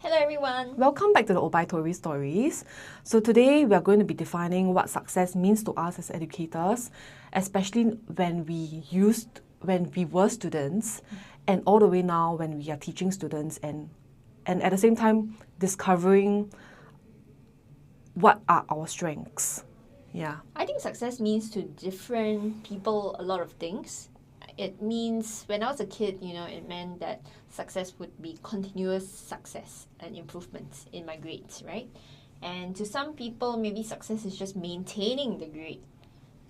Hello everyone! Welcome back to the Obitory Stories. So today we are going to be defining what success means to us as educators, especially when we were students and all the way now when we are teaching students and at the same time discovering what are our strengths. Yeah. I think success means to different people a lot of things. It means, when I was a kid, it meant that success would be continuous success and improvements in my grades, right? And to some people, maybe success is just maintaining the grade,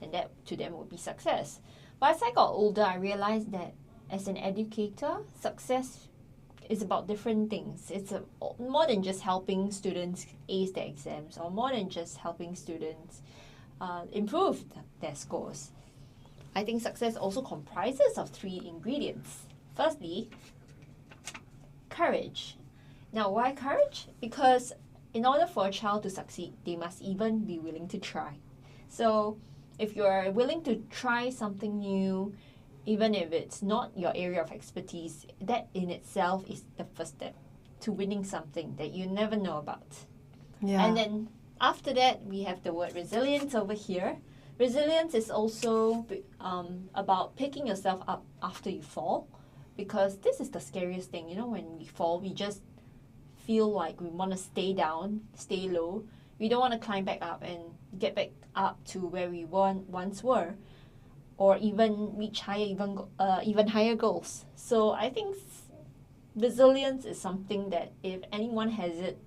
and that to them would be success. But as I got older, I realized that as an educator, success is about different things. It's more than just helping students ace their exams, or more than just helping students improve their scores. I think success also comprises of 3 ingredients. Firstly, courage. Now, why courage? Because in order for a child to succeed, they must even be willing to try. So, if you're willing to try something new, even if it's not your area of expertise, that in itself is the first step to winning something that you never know about. Yeah. And then after that, we have the word resilience over here. Resilience is also about picking yourself up after you fall, because this is the scariest thing. When we fall, we just feel like we want to stay down, stay low. We don't want to climb back up and get back up to where we once were, or even reach higher, even higher goals. So I think resilience is something that if anyone has it,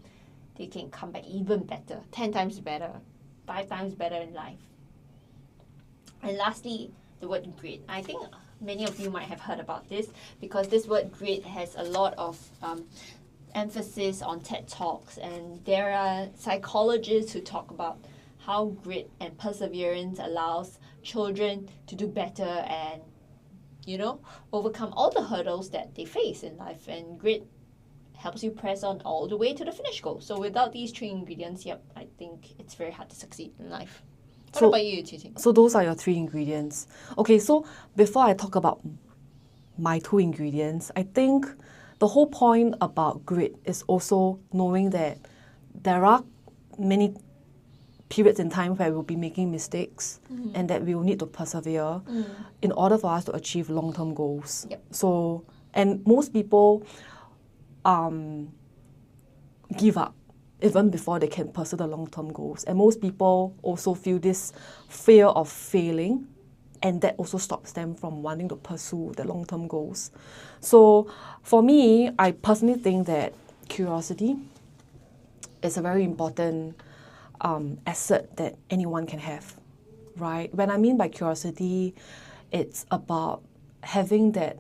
they can come back even better, 10 times better, 5 times better in life. And lastly, the word grit. I think many of you might have heard about this, because this word grit has a lot of emphasis on TED Talks, and there are psychologists who talk about how grit and perseverance allows children to do better and, overcome all the hurdles that they face in life. And grit helps you press on all the way to the finish goal. So without these 3 ingredients, I think it's very hard to succeed in life. What about you, Tuting? So those are your 3 ingredients. Okay, so before I talk about my 2 ingredients, I think the whole point about grit is also knowing that there are many periods in time where we'll be making mistakes and that we will need to persevere in order for us to achieve long-term goals. Yep. So, and most people give up even before they can pursue the long-term goals. And most people also feel this fear of failing, and that also stops them from wanting to pursue the long-term goals. So for me, I personally think that curiosity is a very important asset that anyone can have, right? When I mean by curiosity, it's about having that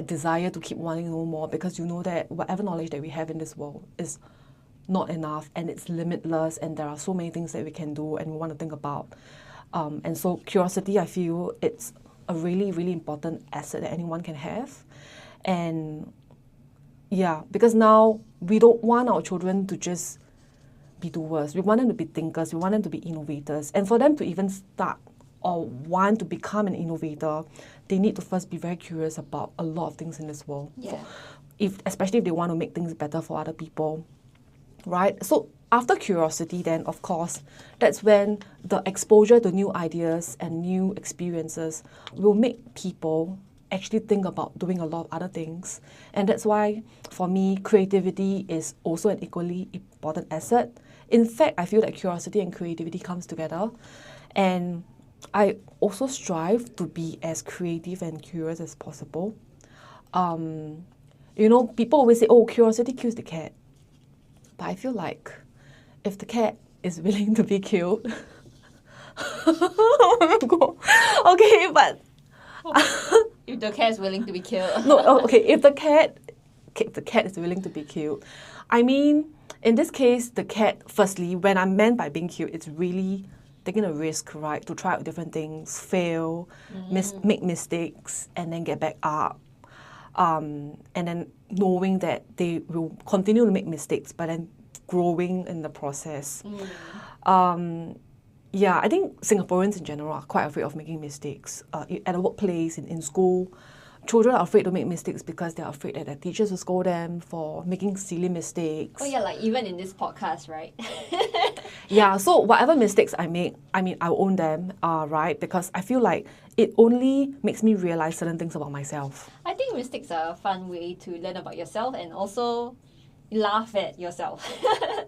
desire to keep wanting to know more, because you know that whatever knowledge that we have in this world is not enough, and it's limitless, and there are so many things that we can do and we want to think about. And so curiosity, I feel it's a really, really important asset that anyone can have. And yeah, because now we don't want our children to just be doers. We want them to be thinkers. We want them to be innovators. And for them to even start or want to become an innovator, they need to first be very curious about a lot of things in this world. Yeah. Especially if they want to make things better for other people, right? So after curiosity, then of course, that's when the exposure to new ideas and new experiences will make people actually think about doing a lot of other things. And that's why, for me, creativity is also an equally important asset. In fact, I feel that curiosity and creativity comes together. And I also strive to be as creative and curious as possible. People always say, oh, curiosity kills the cat. But I feel like if the cat is willing to be killed, okay, but if the cat is willing to be killed. No, okay, if the cat is willing to be killed, I mean, in this case, the cat, firstly, when I'm meant by being killed, it's really taking a risk, right, to try out different things, fail, make mistakes, and then get back up. And then knowing that they will continue to make mistakes, but then growing in the process. Yeah, I think Singaporeans in general are quite afraid of making mistakes. At the workplace, in school, children are afraid to make mistakes because they're afraid that their teachers will scold them for making silly mistakes. Oh yeah, like even in this podcast, right? Yeah, so whatever mistakes I make, I mean, I own them, right? Because I feel like it only makes me realize certain things about myself. I think mistakes are a fun way to learn about yourself and also laugh at yourself.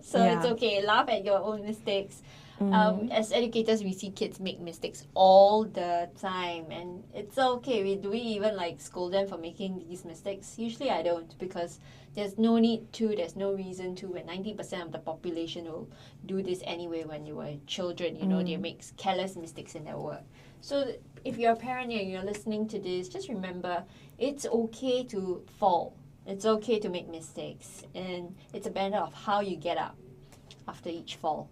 So it's okay, laugh at your own mistakes. As educators, we see kids make mistakes all the time, and it's okay. Do we even like scold them for making these mistakes? Usually I don't, because there's no need to, there's no reason to, and 90% of the population will do this anyway when you were children. You know, they make careless mistakes in their work. So if you're a parent and you're listening to this, just remember, it's okay to fall. It's okay to make mistakes, and it's a matter of how you get up after each fall.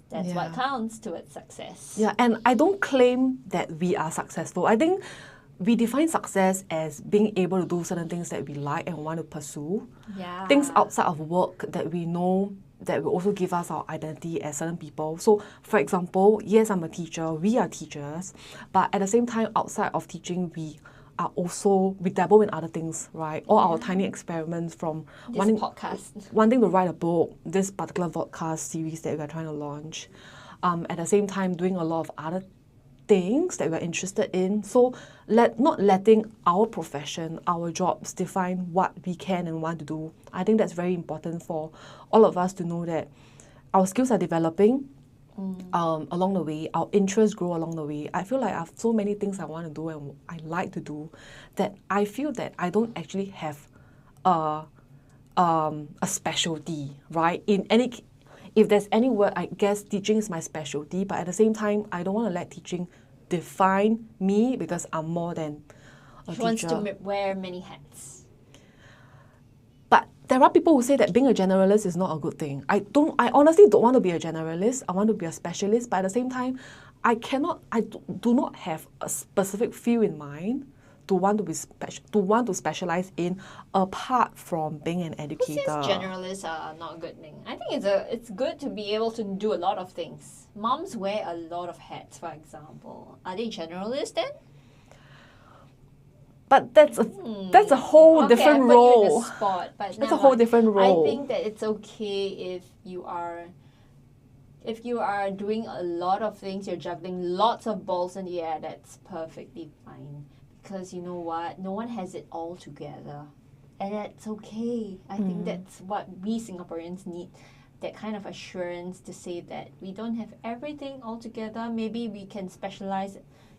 That's what counts towards success. Yeah, and I don't claim that we are successful. I think we define success as being able to do certain things that we like and want to pursue. Yeah. Things outside of work that we know that will also give us our identity as certain people. So, for example, yes, I'm a teacher, we are teachers, but at the same time, outside of teaching, we dabble in other things, right? All our tiny experiments from wanting to write a book, this particular Vodcast series that we are trying to launch. At the same time, doing a lot of other things that we're interested in. So not letting our profession, our jobs define what we can and want to do. I think that's very important for all of us to know that our skills are developing along the way, our interests grow along the way. I feel like I have so many things I want to do and I like to do that I feel that I don't actually have a specialty, right? If there's any word, I guess teaching is my specialty, but at the same time, I don't want to let teaching define me because I'm more than a teacher. She wants to wear many hats. But there are people who say that being a generalist is not a good thing. I honestly don't want to be a generalist. I want to be a specialist, but at the same time, I do not have a specific field in mind to want to specialize in apart from being an educator. Who says generalists are not a good thing? I think it's good to be able to do a lot of things. Moms wear a lot of hats, for example. Are they generalists then? But that's a whole different role. That's a whole different role. I think that it's okay if you are doing a lot of things, you're juggling lots of balls in the air, that's perfectly fine. Because you know what? No one has it all together. And that's okay. I think that's what we Singaporeans need. That kind of assurance to say that we don't have everything all together. Maybe we can specialize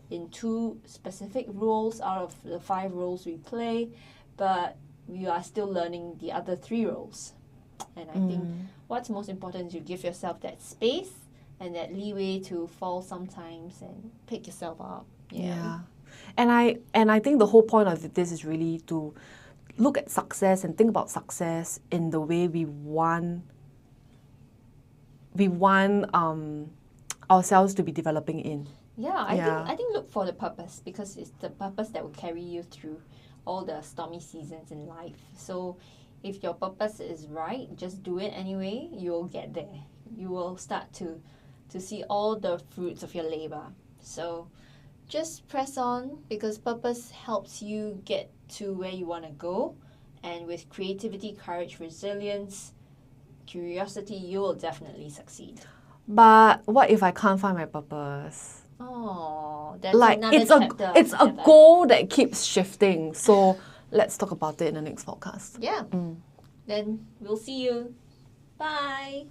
in 2 specific roles out of the 5 roles we play, but we are still learning the other 3 roles. And I think what's most important is you give yourself that space and that leeway to fall sometimes and pick yourself up. Yeah. And I think the whole point of this is really to look at success and think about success in the way we want ourselves to be developing in. Yeah, I think look for the purpose, because it's the purpose that will carry you through all the stormy seasons in life. So if your purpose is right, just do it anyway, you'll get there. You will start to see all the fruits of your labor. So just press on, because purpose helps you get to where you want to go. And with creativity, courage, resilience, curiosity, you will definitely succeed. But what if I can't find my purpose? Oh, that's another chapter. It's a goal that keeps shifting. So let's talk about it in the next podcast. Yeah. Then we'll see you. Bye.